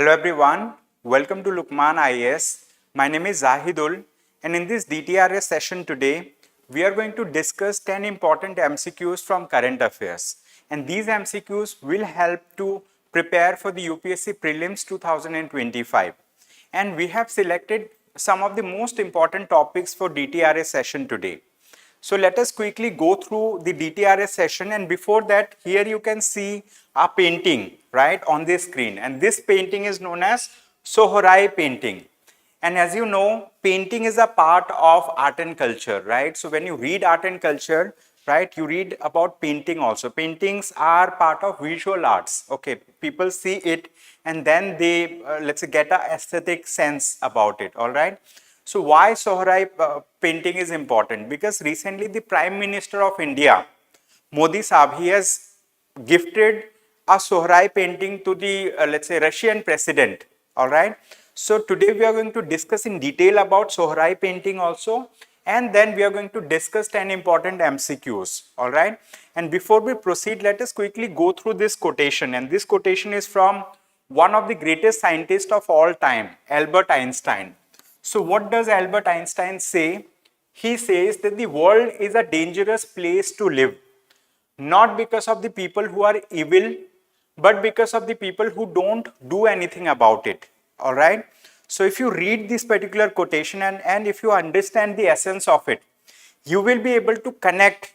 Hello everyone, welcome to Lukmaan IAS. My name is Jahidul, and in this DTRS session today, we are going to discuss 10 important MCQs from current affairs. And these MCQs will help to prepare for the UPSC Prelims 2025. And we have selected some of the most important topics for DTRS session today. So let us quickly go through the DTRS session, and before that, here you can see a painting right on this screen, and this painting is known as Sohrai Painting. And as you know, painting is a part of art and culture, right? So when you read art and culture, right, you read about painting also. Paintings are part of visual arts. Okay, people see it and then they let's say get a aesthetic sense about it. All right. So why Sohrai painting is important? Because recently the Prime Minister of India, Modi Saab, he has gifted a Sohrai painting to the let's say Russian president. All right. So today we are going to discuss in detail about Sohrai painting also, and then we are going to discuss 10 important MCQs. All right. And before we proceed, let us quickly go through this quotation, and this quotation is from one of the greatest scientists of all time, Albert Einstein. So what does Albert Einstein say? He says that the world is a dangerous place to live, not because of the people who are evil, but because of the people who don't do anything about it. All right. So if you read this particular quotation and if you understand the essence of it, you will be able to connect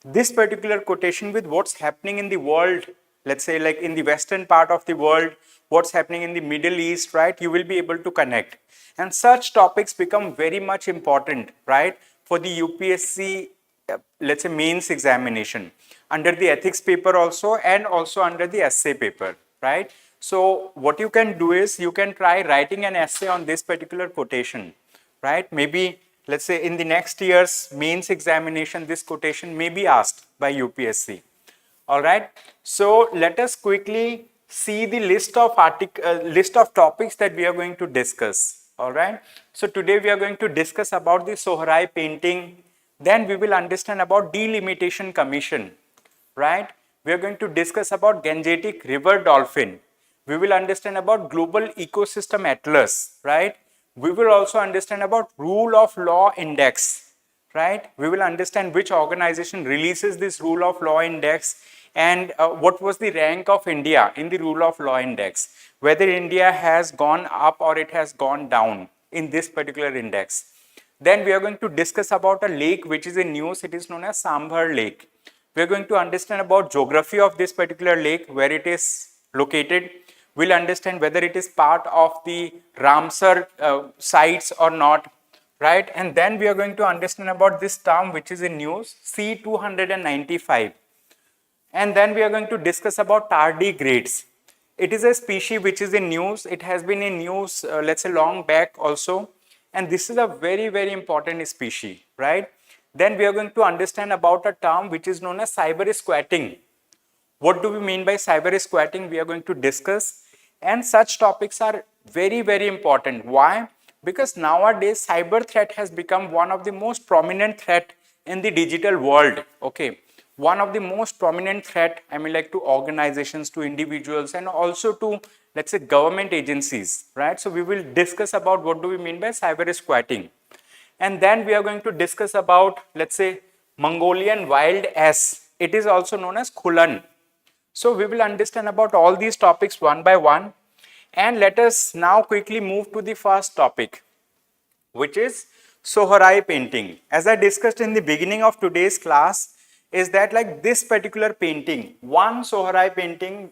this particular quotation with what's happening in the world, let's say like in the western part of the world, what's happening in the Middle East, right? You will be able to connect. And such topics become very much important, right, for the UPSC, let's say mains examination, under the ethics paper also, and also under the essay paper, right? So what you can do is you can try writing an essay on this particular quotation, right? Maybe let's say in the next year's mains examination, this quotation may be asked by UPSC. All right. So let us quickly see the list of topics that we are going to discuss. All right. So today we are going to discuss about the Sohrai painting. Then we will understand about Delimitation Commission, right? We are going to discuss about Gangetic River Dolphin. We will understand about Global Ecosystem Atlas, right? We will also understand about Rule of Law Index, right? We will understand which organization releases this Rule of Law Index and what was the rank of India in the Rule of Law Index, whether India has gone up or it has gone down in this particular index. Then we are going to discuss about a lake which is in news. It is known as Sambar Lake. We are going to understand about geography of this particular lake, where it is located. We'll understand whether it is part of the Ramsar sites or not, right? And then we are going to understand about this term which is in news, C295. And then we are going to discuss about tardigrades. It is a species which is in news. It has been in news, let's say long back also. And this is a very, very important species, right? Then we are going to understand about a term which is known as cyber squatting. What do we mean by cyber squatting? We are going to discuss. And such topics are very, very important. Why? Because nowadays cyber threat has become one of the most prominent threat in the digital world. Okay. One of the most prominent threat, I mean, like to organizations, to individuals, and also to, let's say, government agencies, right? So we will discuss about what do we mean by cyber squatting. And then we are going to discuss about, let's say, Mongolian wild ass. It is also known as Khulan. So we will understand about all these topics one by one. And let us now quickly move to the first topic, which is Sohrai painting. As I discussed in the beginning of today's class, is that like this particular painting, one Sohrai painting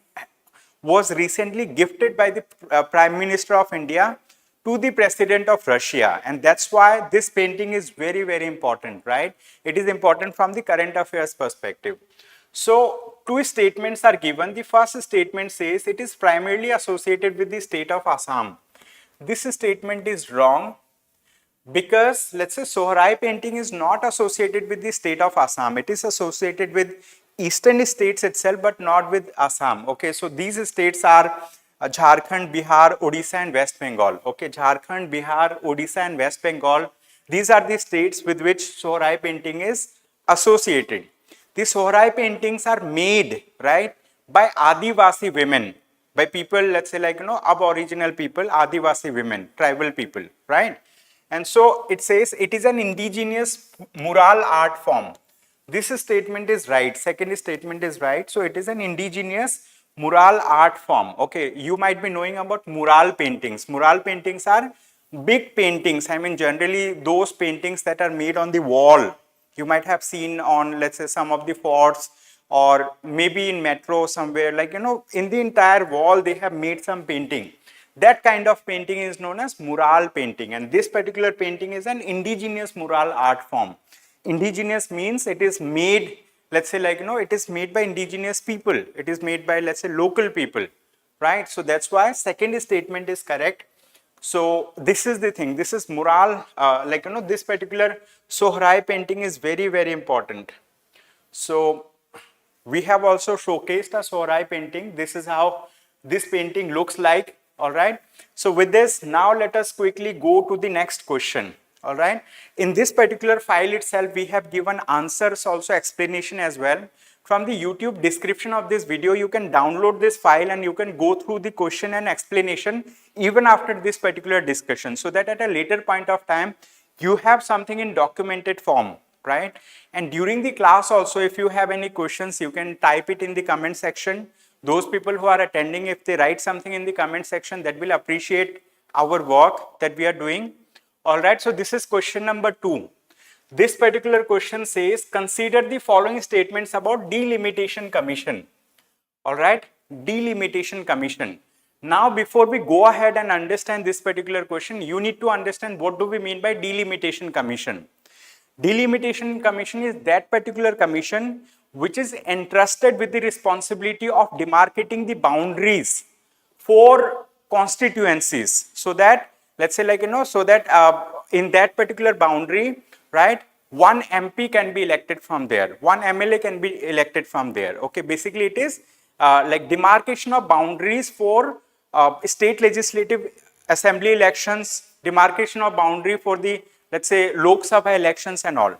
was recently gifted by the Prime Minister of India to the President of Russia, and that's why this painting is very, very important, right? It is important from the current affairs perspective. So two statements are given. The first statement says it is primarily associated with the state of Assam. This statement is wrong, because let's say Sohrai painting is not associated with the state of Assam. It is associated with eastern states itself, but not with Assam. Okay, so these states are Jharkhand, Bihar, Odisha and West Bengal. Okay, Jharkhand, Bihar, Odisha and West Bengal. These are the states with which Sohrai painting is associated. The Sohrai paintings are made, right, by Adivasi women. by people, let's say like, aboriginal people, Adivasi women, tribal people, right? And so it says it is an indigenous mural art form. This statement is right. Second statement is right. So it is an indigenous mural art form. Okay, you might be knowing about mural paintings. Mural paintings are big paintings. I mean, generally those paintings that are made on the wall. You might have seen on, let's say, some of the forts, or maybe in metro somewhere, like, in the entire wall they have made some painting. That kind of painting is known as mural painting, and this particular painting is an indigenous mural art form. Indigenous means it is made, let's say like, it is made by indigenous people. It is made by, let's say, local people, right? So that's why second statement is correct. So this is the thing, this is mural, this particular Sohrai painting is very, very important. So we have also showcased a Sohrai painting. This is how this painting looks like. All right. So with this, now let us quickly go to the next question. All right. In this particular file itself, we have given answers, also explanation as well. From the YouTube description of this video, you can download this file and you can go through the question and explanation even after this particular discussion, so that at a later point of time, you have something in documented form, right? And during the class also, if you have any questions, you can type it in the comment section. Those people who are attending, if they write something in the comment section, that will appreciate our work that we are doing. All right, so this is question number 2. This particular question says, consider the following statements about Delimitation Commission. All right, Delimitation Commission. Now, before we go ahead and understand this particular question, you need to understand what do we mean by Delimitation Commission. Delimitation Commission is that particular commission which is entrusted with the responsibility of demarcating the boundaries for constituencies, so that, let's say like, so that in that particular boundary, right, one MP can be elected from there, one MLA can be elected from there. Okay, basically it is like demarcation of boundaries for state legislative assembly elections, demarcation of boundary for the, let's say, Lok Sabha elections and all.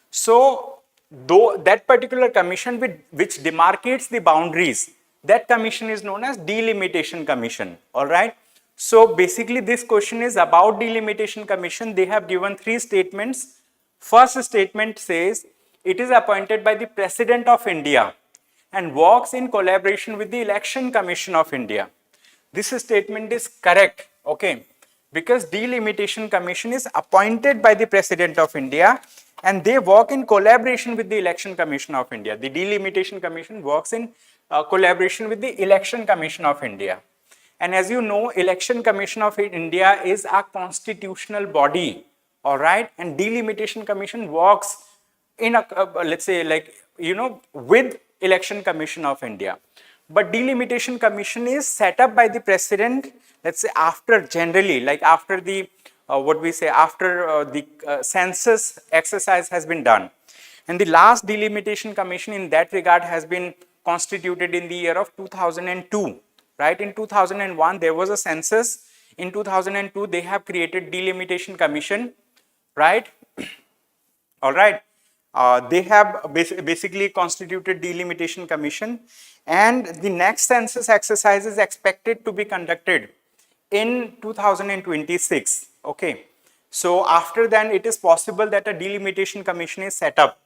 So though that particular commission which demarcates the boundaries, that commission is known as Delimitation Commission. All right. So basically this question is about Delimitation Commission. They have given 3 statements. First statement says it is appointed by the President of India and works in collaboration with the Election Commission of India. This statement is correct. Okay, because Delimitation Commission is appointed by the President of India and they work in collaboration with the Election Commission of India. The Delimitation Commission works in collaboration with the Election Commission of India. And as you know, Election Commission of India is a constitutional body. All right, and Delimitation Commission works in a let's say like, with Election Commission of India. But Delimitation Commission is set up by the President, let's say after, generally like after the after the census exercise has been done. And the last Delimitation Commission in that regard has been constituted in the year of 2002, right? In 2001 there was a census. In 2002 they have created Delimitation Commission, right? All right. They have basically constituted Delimitation Commission, and the next census exercise is expected to be conducted in 2026. Okay, so after then it is possible that a Delimitation Commission is set up.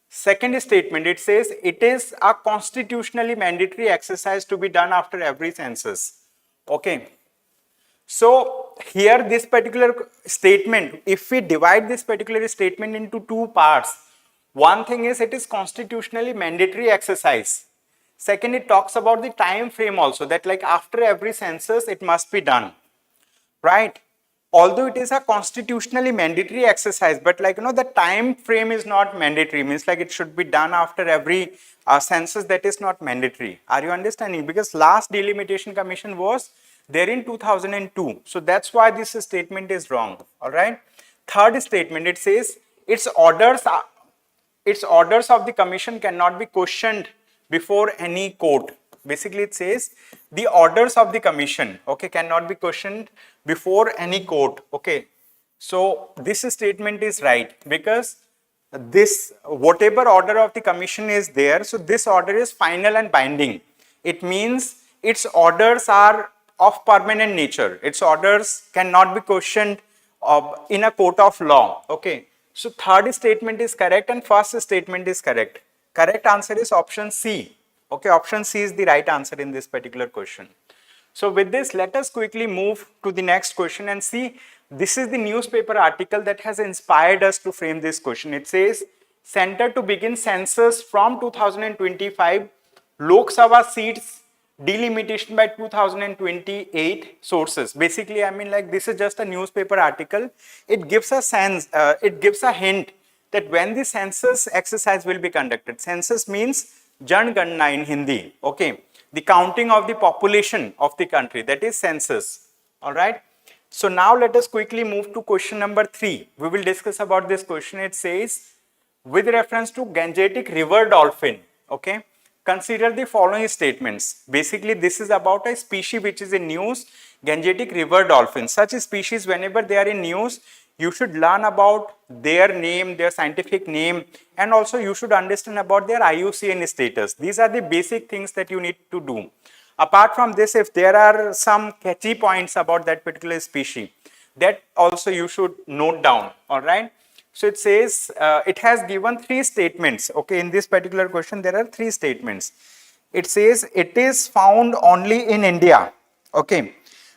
Second statement, it says it is a constitutionally mandatory exercise to be done after every census. Okay, so here this particular statement, if we divide this particular statement into 2 parts, one thing is it is constitutionally mandatory exercise. Second, it talks about the time frame also, that like after every census it must be done, right? Although it is a constitutionally mandatory exercise, but like, the time frame is not mandatory, means like it should be done after every census, that is not mandatory. Are you understanding? Because last Delimitation Commission was there in 2002. So that's why this statement is wrong. All right. Third statement, it says its orders of the commission cannot be questioned before any court. Basically it says the orders of the commission, okay, cannot be questioned before any court. Okay, so this statement is right, because this whatever order of the commission is there, so this order is final and binding. It means its orders are of permanent nature. Its orders cannot be questioned in a court of law. Okay. So third statement is correct and first statement is correct. Correct answer is option C. Okay, option C is the right answer in this particular question. So with this, let us quickly move to the next question and see. This is the newspaper article that has inspired us to frame this question. It says, Center to begin census from 2025, Lok Sabha seats delimitation by 2028 sources. Basically, I mean, like, this is just a newspaper article. It gives a sense, it gives a hint that when the census exercise will be conducted. Census means Janganna in Hindi. Okay, the counting of the population of the country, that is census. All right. So now let us quickly move to question number 3. We will discuss about this question. It says, with reference to Gangetic river dolphin, okay, consider the following statements. Basically, this is about a species which is in news, Gangetic river dolphin. Such species, whenever they are in news, you should learn about their name, their scientific name, and also you should understand about their IUCN status. These are the basic things that you need to do. Apart from this, if there are some catchy points about that particular species, that also you should note down. All right. So it says, it has given 3 statements. Okay, in this particular question, there are 3 statements. It says it is found only in India. Okay,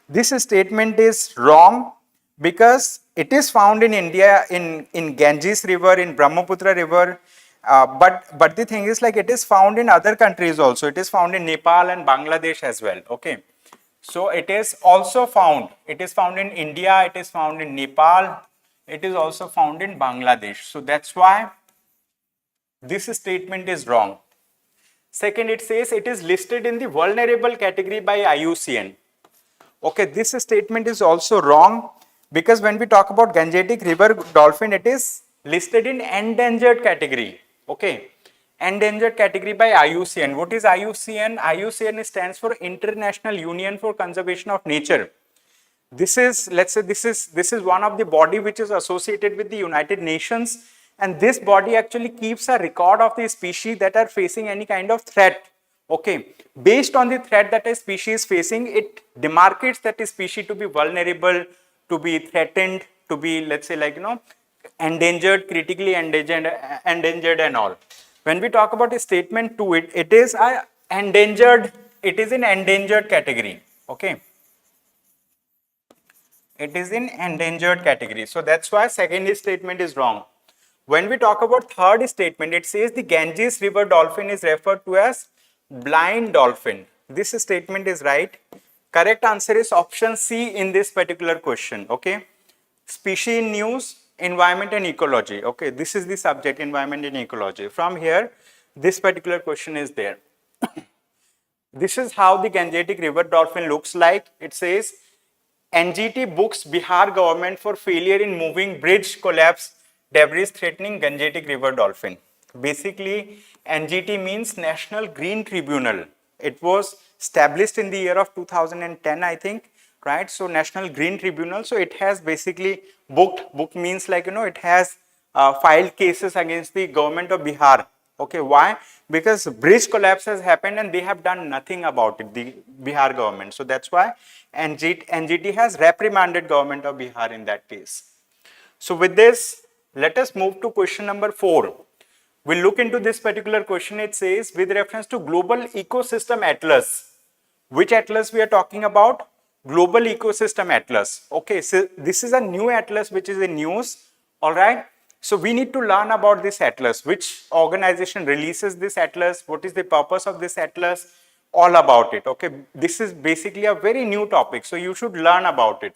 this statement is wrong because it is found in India in Ganges river, in Brahmaputra river. But the thing is, like, it is found in other countries also. It is found in Nepal and Bangladesh as well. Okay, so it is also found. It is found in India. It is found in Nepal. It is also found in Bangladesh. So that's why this statement is wrong. Second, it says it is listed in the vulnerable category by IUCN. Okay, this statement is also wrong because when we talk about Gangetic river dolphin, it is listed in endangered category. Okay, endangered category by IUCN. What is IUCN? IUCN stands for International Union for Conservation of Nature. This is, let's say, this is one of the body which is associated with the United Nations, and this body actually keeps a record of the species that are facing any kind of threat. Okay, based on the threat that a species is facing, it demarcates that species to be vulnerable, to be threatened, to be, let's say, like, endangered, critically endangered and all. When we talk about a statement 2, it is a endangered, it is in endangered category. Okay, it is in endangered category. So that's why second statement is wrong. When we talk about third statement, it says the Ganges river dolphin is referred to as blind dolphin. This statement is right. Correct answer is option C in this particular question. Okay, species in news, environment and ecology. Okay, this is the subject, environment and ecology. From here, this particular question is there. This is how the Gangetic river dolphin looks like. It says, NGT books Bihar government for failure in moving bridge collapse debris threatening Gangetic river dolphin. Basically, NGT means National Green Tribunal. It was established in the year of 2010, I think, right? So National Green Tribunal. So it has basically book means, like, it has filed cases against the government of Bihar. Okay, why? Because bridge collapse has happened and they have done nothing about it, the Bihar government. So that's why NGT has reprimanded government of Bihar in that case. So with this, let us move to question number 4. We'll look into this particular question. It says, with reference to Global Ecosystem Atlas. Which atlas we are talking about? Global Ecosystem Atlas. Okay, so this is a new atlas which is in news. All right. So we need to learn about this atlas. Which organization releases this atlas? What is the purpose of this atlas? All about it. Okay, this is basically a very new topic. So you should learn about it.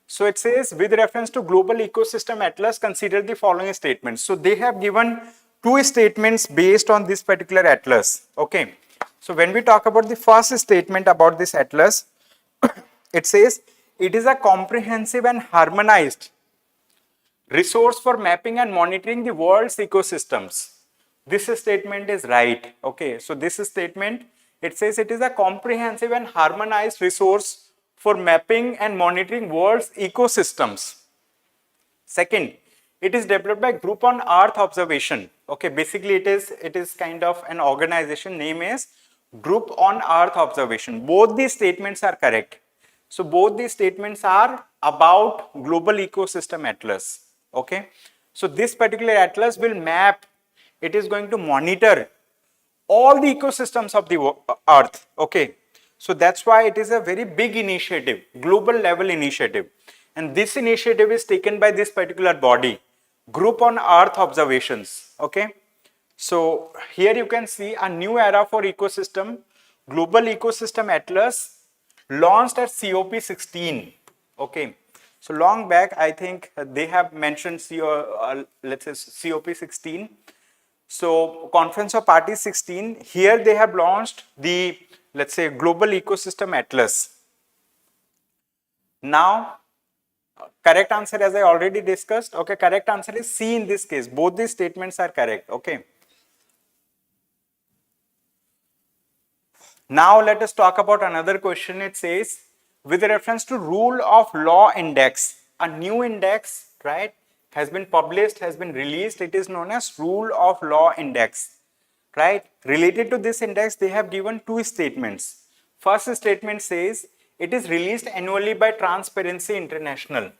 So it says, with reference to Global Ecosystem Atlas, consider the following statements. So they have given 2 statements based on this particular atlas. Okay. So when we talk about the first statement about this atlas, it says it is a comprehensive and harmonized resource for mapping and monitoring the world's ecosystems. This statement is right. Okay. So this statement, it says it is a comprehensive and harmonized resource for mapping and monitoring world's ecosystems. Second, it is developed by Group on Earth Observation. Okay, basically it is kind of an organization, name is Group on Earth observation. Both these statements are correct. So both these statements are about global ecosystem atlas. Okay. So this particular atlas will map, it is going to monitor all the ecosystems of the earth. Okay. So that's why it is a very big initiative, global level initiative. And this initiative is taken by this particular body, Group on Earth Observations. Okay. So here you can see a new era for ecosystem, Global Ecosystem Atlas, launched at COP16. Okay. So long back, I think they have mentioned let's say COP16. So Conference of Parties 16, here they have launched the, let's say, Global Ecosystem Atlas. Now, correct answer, as I already discussed, okay, correct answer is C in this case. Both these statements are correct, okay. Now let us talk about another question. It says, with reference to rule of law index, a new index, right, has been published, has been released. It is known as rule of law index, right. Related to this index, they have given two statements. First statement says, it is released annually by Transparency International.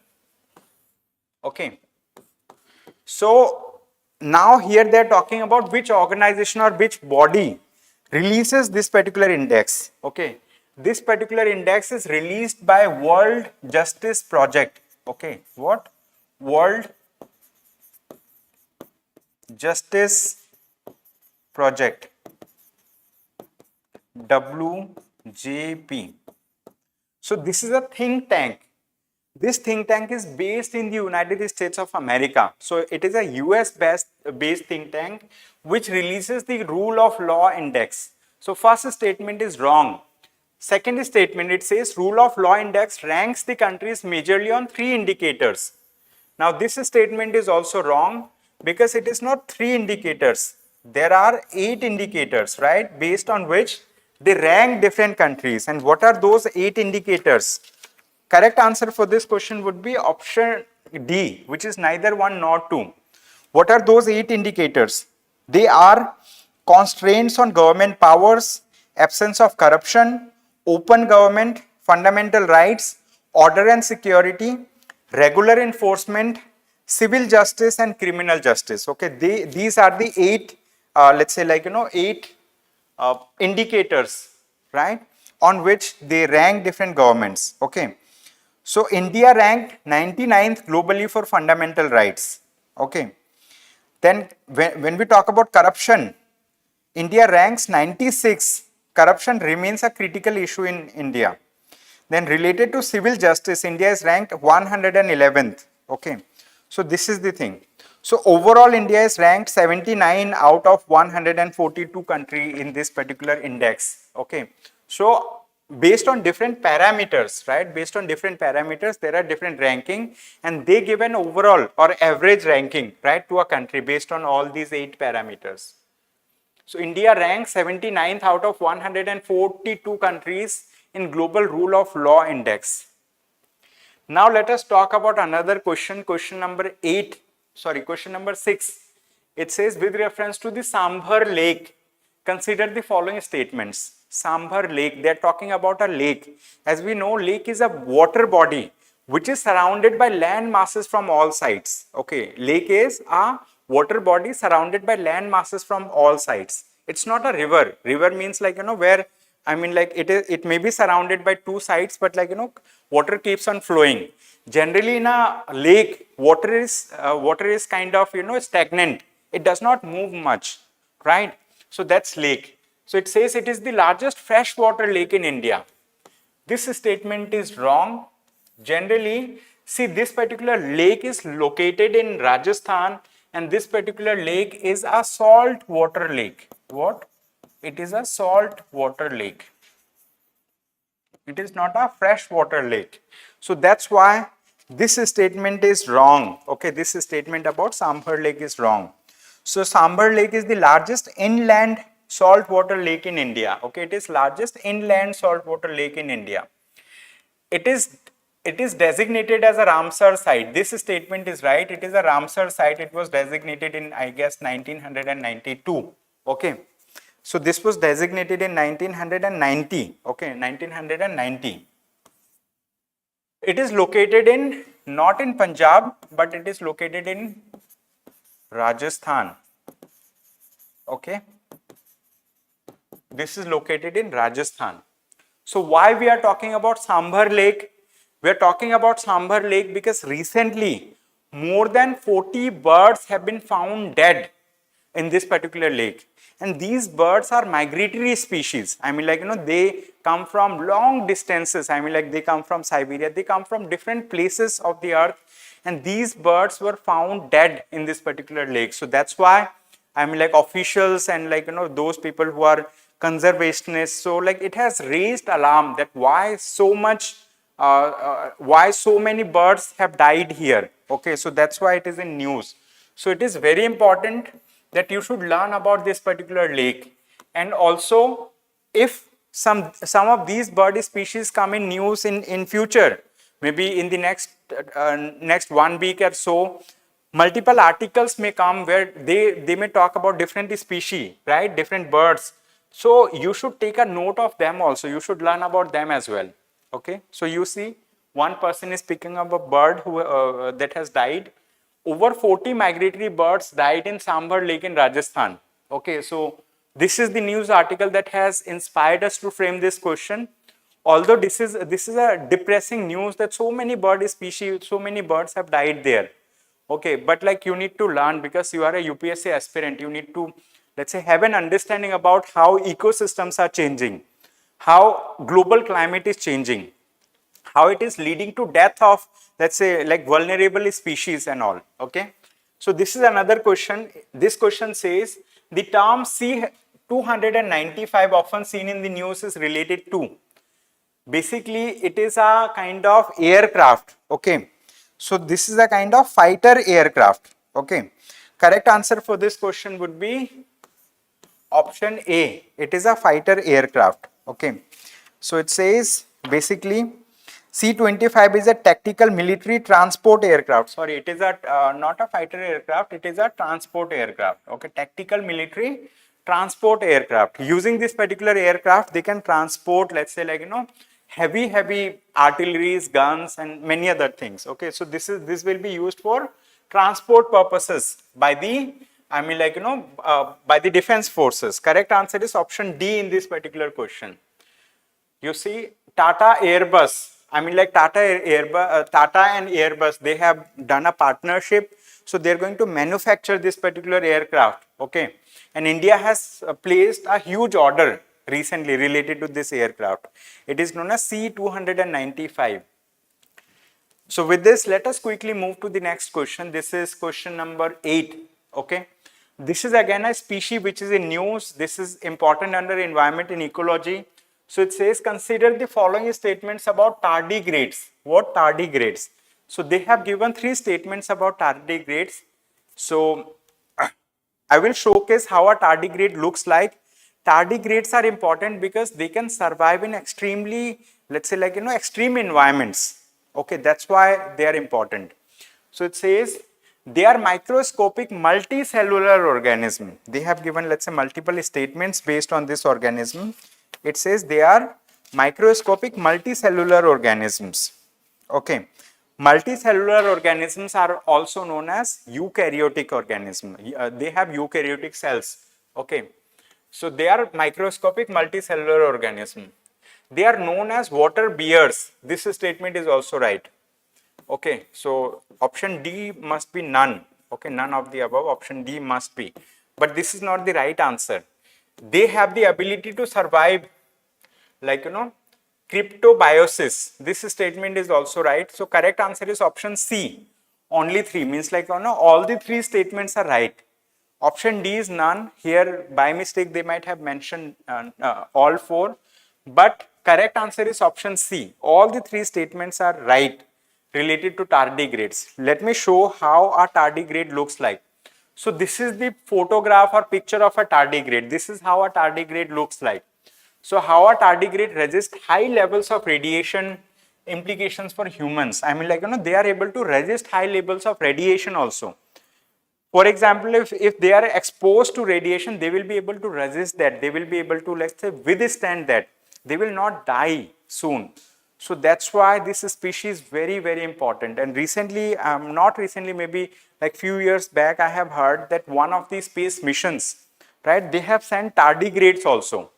Okay. So now here they are talking about which organization or which body releases this particular index. Okay. This particular index is released by World Justice Project. Okay. What? World Justice Project. WJP. So this is a think tank. This think tank is based in the United States of America. So it is a US based think tank which releases the rule of law index. So first statement is wrong. Second statement, it says rule of law index ranks the countries majorly on 3 indicators. Now this statement is also wrong because it is not 3 indicators. There are 8 indicators, right, based on which they rank different countries. And what are those 8 indicators? Correct answer for this question would be option D, which is neither 1 nor 2. What are those 8 indicators? They are constraints on government powers, absence of corruption, open government, fundamental rights, order and security, regular enforcement, civil justice and criminal justice. Okay, these are the 8, let's say 8 indicators, right, on which they rank different governments. Okay. So India ranked 99th globally for fundamental rights. Okay. Then when we talk about corruption, India ranks 96. Corruption remains a critical issue in India. Then related to civil justice, India is ranked 111th. Okay. So this is the thing. So overall India is ranked 79 out of 142 country in this particular index. Okay. So based on different parameters, right, based on different parameters, there are different ranking and they give an overall or average ranking, right, to a country based on all these 8 parameters. So India ranks 79th out of 142 countries in Global Rule of Law Index. Now let us talk about another question, question number 6. It says, with reference to the Sambar Lake, consider the following statements. Sambar Lake, they are talking about a lake. As we know, lake is a water body which is surrounded by land masses from all sides. Okay, lake is a water body surrounded by land masses from all sides. It's not a river. River means where, I mean it may be surrounded by 2 sides, but water keeps on flowing. Generally in a lake, water is kind of stagnant. It does not move much, right? So that's lake. So it says it is the largest freshwater lake in India. This statement is wrong. Generally, see, this particular lake is located in Rajasthan and this particular lake is a salt water lake. What? It is a salt water lake. It is not a freshwater lake. So that's why this statement is wrong. Okay, this statement about Sambar Lake is wrong. So Sambar Lake is the largest inland saltwater lake in India. Okay, it is largest inland saltwater lake in India. It is designated as a Ramsar site. This statement is right. It is a Ramsar site. It was designated in, I guess, 1992. Okay. So this was designated in 1990. Okay, 1990. It is located in, not in Punjab, but it is located in Rajasthan. Okay, this is located in Rajasthan. So why we are talking about Sambar Lake? We are talking about Sambar Lake because recently more than 40 birds have been found dead in this particular lake. And these birds are migratory species. I mean, like, they come from long distances. I mean, like, they come from Siberia, they come from different places of the earth. And these birds were found dead in this particular lake. So that's why, I mean, like, officials and, like, those people who are conservationists, so like it has raised alarm that why so many birds have died here. Okay, so that's why it is in news. So it is very important that you should learn about this particular lake. And also, if some of these bird species come in news in future, maybe in the next 1 week or so, multiple articles may come where they may talk about different species, right, different birds. So you should take a note of them also. You should learn about them as well. Okay. So you see, one person is picking up a bird who that has died. Over 40 migratory birds died in Sambar Lake in Rajasthan. Okay. So this is the news article that has inspired us to frame this question. Although this is a depressing news that so many bird species, so many birds have died there. Okay. But like you need to learn because you are a UPSC aspirant. You need to, let's say, have an understanding about how ecosystems are changing, how global climate is changing, how it is leading to death of, let's say, like vulnerable species and all. Okay. So this is another question. This question says the term C-295 often seen in the news is related to. Basically, it is a kind of aircraft. Okay. So this is a kind of fighter aircraft. Okay. Correct answer for this question would be option A. It is a fighter aircraft. Okay. So it says basically C-25 is a tactical military transport aircraft. Sorry, it is a not a fighter aircraft. It is a transport aircraft. Okay. Tactical military transport aircraft. Using this particular aircraft, they can transport, let's say, like, heavy artilleries, guns, and many other things. Okay. So this will be used for transport purposes by the, I mean, like, by the defense forces. Correct answer is option D in this particular question. You see, Tata Airbus, I mean, like Tata and Airbus, they have done a partnership. So they're going to manufacture this particular aircraft. Okay. And India has placed a huge order recently related to this aircraft. It is known as C-295. So with this, let us quickly move to the next question. This is question number 8. Okay. This is again a species which is in news. This is important under environment and ecology. So it says, consider the following statements about tardigrades. What tardigrades? So they have given 3 statements about tardigrades. So I will showcase how a tardigrade looks like. Tardigrades are important because they can survive in extremely, let's say, like, extreme environments. Okay, that's why they are important. So it says they are microscopic multicellular organism. They have given, let's say, multiple statements based on this organism. It says they are microscopic multicellular organisms. Okay. Multicellular organisms are also known as eukaryotic organisms. They have eukaryotic cells. Okay. So they are microscopic multicellular organism. They are known as water bears. This statement is also right. Okay. So option D must be none. Okay. None of the above. Option D must be. But this is not the right answer. They have the ability to survive, like, cryptobiosis. This statement is also right. So correct answer is option C. Only 3 means, like, all the 3 statements are right. Option D is none. Here by mistake they might have mentioned all 4, but correct answer is option C. All the 3 statements are right related to tardigrades. Let me show how a tardigrade looks like. So this is the photograph or picture of a tardigrade. This is how a tardigrade looks like. So how a tardigrade resists high levels of radiation, implications for humans. I mean, like, they are able to resist high levels of radiation also. For example, if they are exposed to radiation, they will be able to resist that. They will be able to, let's say, withstand that. They will not die soon. So that's why this species is very, very important. And recently, not recently, maybe like few years back, I have heard that one of the space missions, right, they have sent tardigrades also,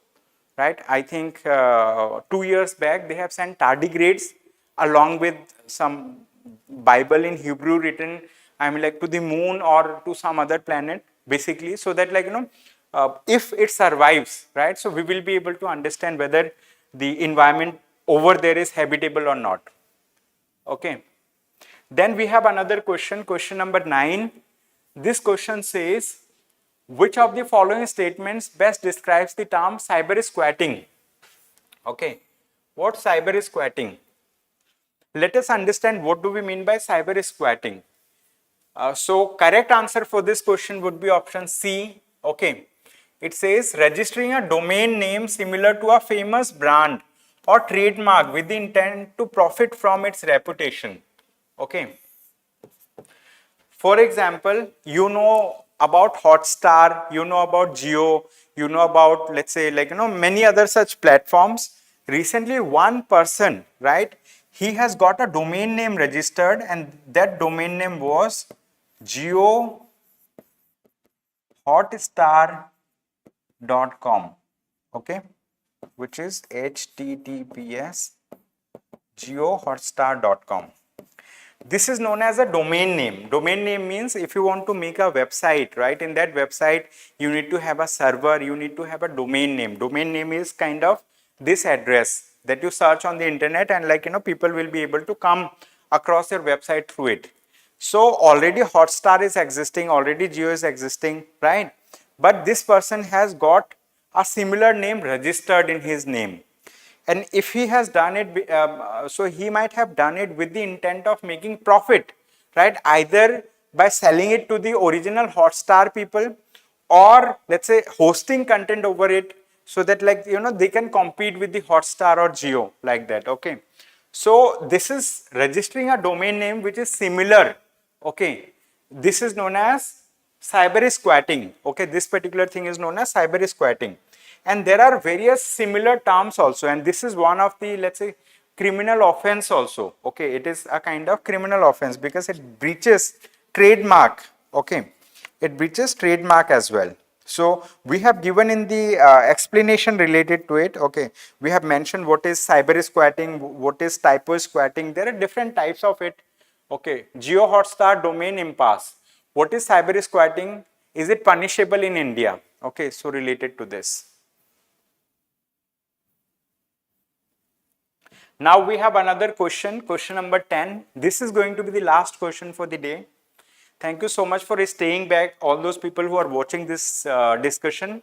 right? I think 2 years back, they have sent tardigrades along with some Bible in Hebrew written, I mean, like to the moon or to some other planet, basically, so that, like, if it survives, right, so we will be able to understand whether the environment over there is habitable or not. Okay. Then we have another question, question number 9. This question says, which of the following statements best describes the term cyber squatting? Okay. What cyber squatting? Let us understand what do we mean by cyber squatting. So correct answer for this question would be option C. Okay. It says registering a domain name similar to a famous brand or trademark with the intent to profit from its reputation. Okay. For example, you know about Hotstar, you know about Geo, you know about, let's say, like, many other such platforms. Recently, one person, right, he has got a domain name registered, and that domain name was geohotstar.com, okay, which is https geohotstar.com. This is known as a domain name. Domain name means if you want to make a website, right, in that website, you need to have a server, you need to have a domain name. Domain name is kind of this address that you search on the internet, and, like, people will be able to come across your website through it. So already Hotstar is existing, already Geo is existing, right? But this person has got a similar name registered in his name. And if he has done it, so he might have done it with the intent of making profit, right? Either by selling it to the original Hotstar people, or, let's say, hosting content over it, so that, like, they can compete with the Hotstar or Geo, like that. Okay. So this is registering a domain name which is similar. Okay. This is known as cyber squatting. Okay. This particular thing is known as cyber squatting. And there are various similar terms also, and this is one of the, let's say, criminal offense also. Okay, it is a kind of criminal offense because it breaches trademark. Okay, it breaches trademark as well. So we have given in the explanation related to it. Okay, we have mentioned what is cyber squatting, what is typo squatting. There are different types of it. Okay, Geo Hotstar domain impasse. What is cyber squatting? Is it punishable in India? Okay, so related to this. Now we have another question, question number 10. This is going to be the last question for the day. Thank you so much for staying back, all those people who are watching this discussion.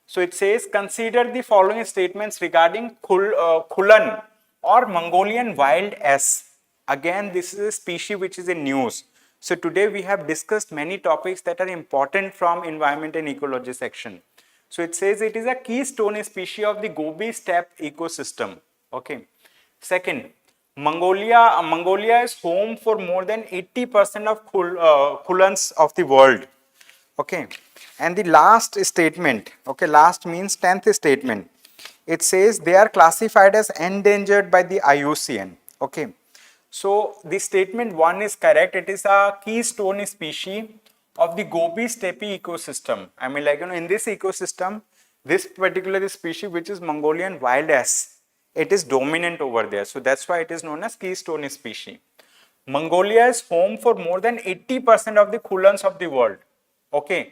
So it says, consider the following statements regarding Khulan or Mongolian wild ass. Again, this is a species which is in news. So today we have discussed many topics that are important from environment and ecology section. So it says it is a keystone species of the Gobi steppe ecosystem. Okay. Second, Mongolia is home for more than 80% of Khulans of the world. Okay. And the last statement, okay, last means 10th statement. It says they are classified as endangered by the IUCN. Okay. So the statement 1 is correct. It is a keystone species of the Gobi steppe ecosystem. I mean, like, in this ecosystem, this particular species, which is Mongolian wild ass, it is dominant over there. So that's why it is known as keystone species. Mongolia is home for more than 80% of the Khulans of the world. Okay.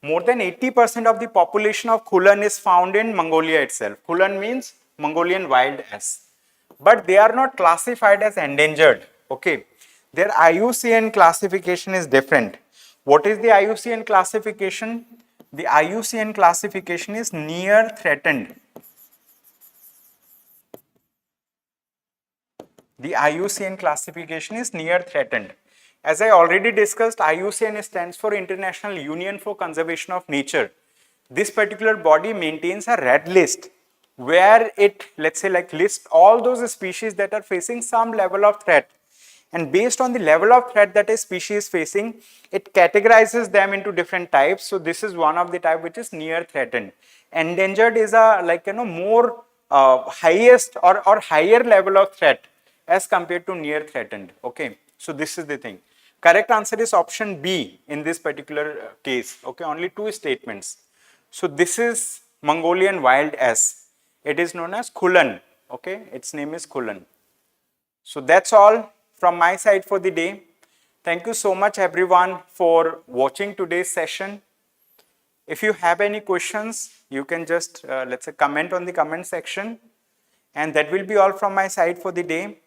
More than 80% of the population of Khulan is found in Mongolia itself. Khulan means Mongolian wild ass. But they are not classified as endangered. Okay. Their IUCN classification is different. What is the IUCN classification? The IUCN classification is near threatened. The IUCN classification is near threatened. As I already discussed, IUCN stands for International Union for Conservation of Nature. This particular body maintains a red list where it, let's say, like, lists all those species that are facing some level of threat. And based on the level of threat that a species is facing, it categorizes them into different types. So this is one of the type which is near threatened. Endangered is a more highest or higher level of threat as compared to near threatened. Okay, so this is the thing. Correct answer is option B in this particular case. Okay, only 2 statements. So this is Mongolian wild ass. It is known as Kulan. Okay, its name is Kulan. So that's all from my side for the day. Thank you so much everyone for watching today's session. If you have any questions, you can just let's say comment on the comment section, and that will be all from my side for the day,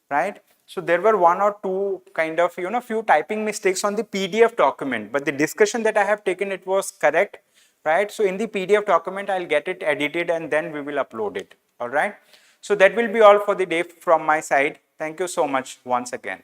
right? So there were 1 or 2 kind of few typing mistakes on the PDF document, but the discussion that I have taken, it was correct, right? So in the PDF document I'll get it edited and then we will upload it. All right, so that will be all for the day from my side. Thank you so much once again.